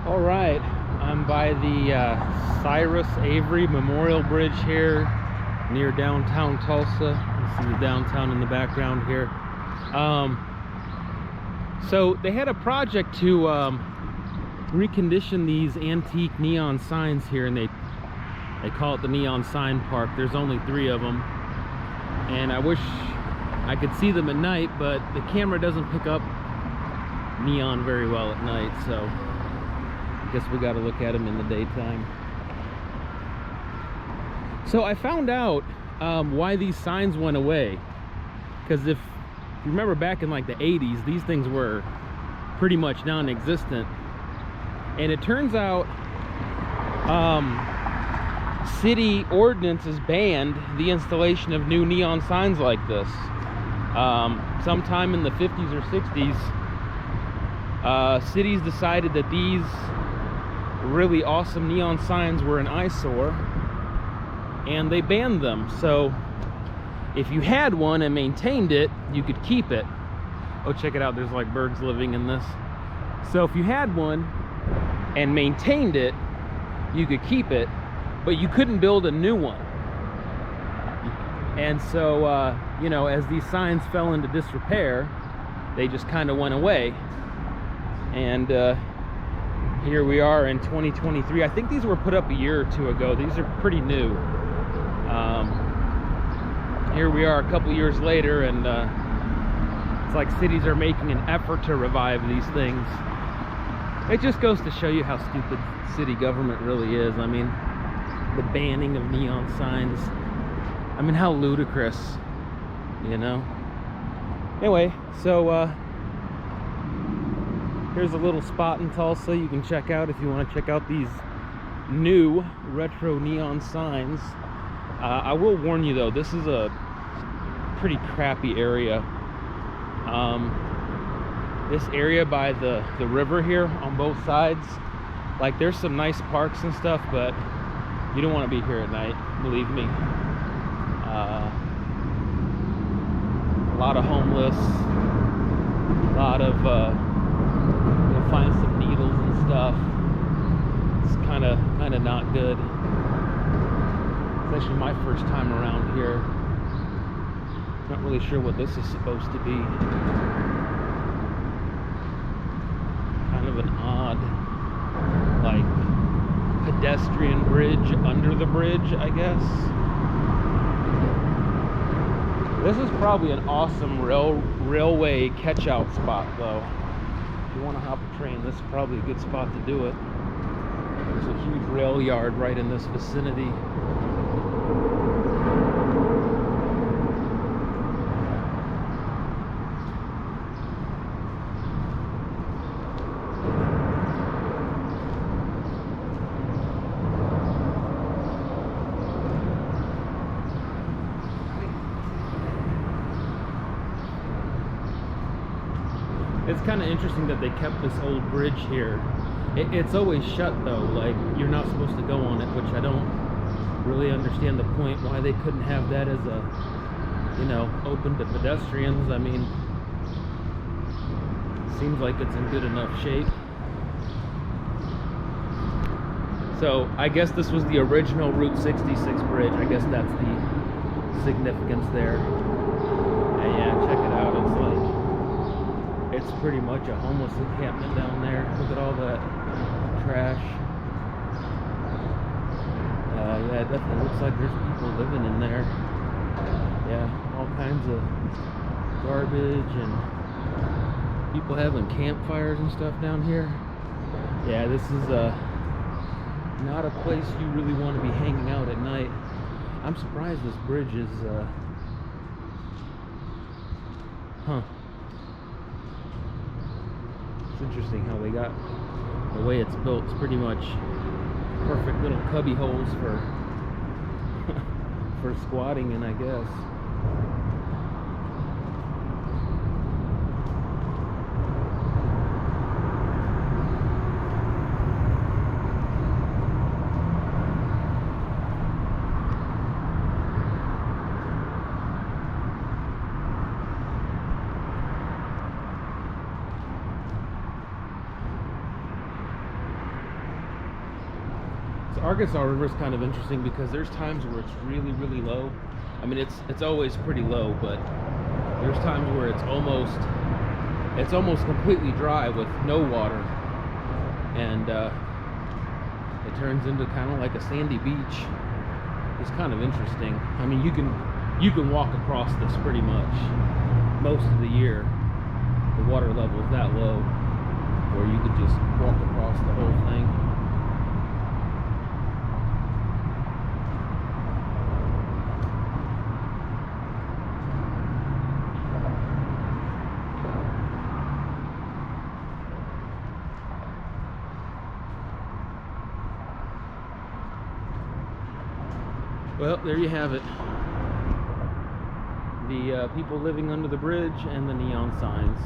All right, I'm by the Cyrus Avery Memorial Bridge here near downtown Tulsa. You see the downtown in the background here. So they had a project to recondition these antique neon signs here, and they call it the Neon Sign Park. There's only 3 of them, and I wish I could see them at night, but the camera doesn't pick up neon very well at night, so I guess we got to look at them in the daytime. So I found out why these signs went away, because if you remember back in like the 80s, these things were pretty much non-existent, and it turns out city ordinances banned the installation of new neon signs like this. Sometime in the 50s or 60s, cities decided that these really awesome neon signs were an eyesore, and they banned them. So if you had one and maintained it, you could keep it. Oh, check it out, there's like birds living in this. So if you had one and maintained it, you could keep it, but you couldn't build a new one. And so you know, as these signs fell into disrepair, they just kind of went away. And here we are in 2023. I think these were put up a year or 2 ago. These are pretty new. Here we are a couple years later, and it's like cities are making an effort to revive these things. It just goes to show you how stupid city government really is. I mean, the banning of neon signs. I mean, how ludicrous, you know? Anyway, so here's a little spot in Tulsa you can check out if you want to check out these new retro neon signs. I will warn you though, this is a pretty crappy area. This area by the river here on both sides, like there's some nice parks and stuff, but you don't want to be here at night, believe me. A lot of homeless, a lot of you'll find some needles and stuff. It's kind of not good. It's actually my first time around here. Not really sure what this is supposed to be. Kind of an odd, like, pedestrian bridge under the bridge, I guess. This is probably an awesome railway catch-out spot, though. If you want to hop a train, this is probably a good spot to do it. There's a huge rail yard right in this vicinity. It's kind of interesting that they kept this old bridge here. It's always shut though, like you're not supposed to go on it, which I don't really understand the point why they couldn't have that as a, you know, open to pedestrians. I mean, seems like it's in good enough shape. So I guess this was the original Route 66 bridge. I guess that's the significance there. And yeah, check it out. It's like, it's pretty much a homeless encampment down there. Look at all that trash. Yeah, it definitely looks like there's people living in there. Yeah, all kinds of garbage and people having campfires and stuff down here. Yeah, this is not a place you really want to be hanging out at night. I'm surprised this bridge is It's interesting how they got the way it's built. It's pretty much perfect little cubby holes for for squatting in, I guess. Arkansas River is kind of interesting because there's times where it's really, really low. I mean, it's always pretty low, but there's times where it's almost completely dry with no water, and it turns into kind of like a sandy beach. It's kind of interesting. I mean, you can walk across this pretty much most of the year. The water level is that low, where you could just walk across the whole thing. Well, there you have it. The people living under the bridge and the neon signs.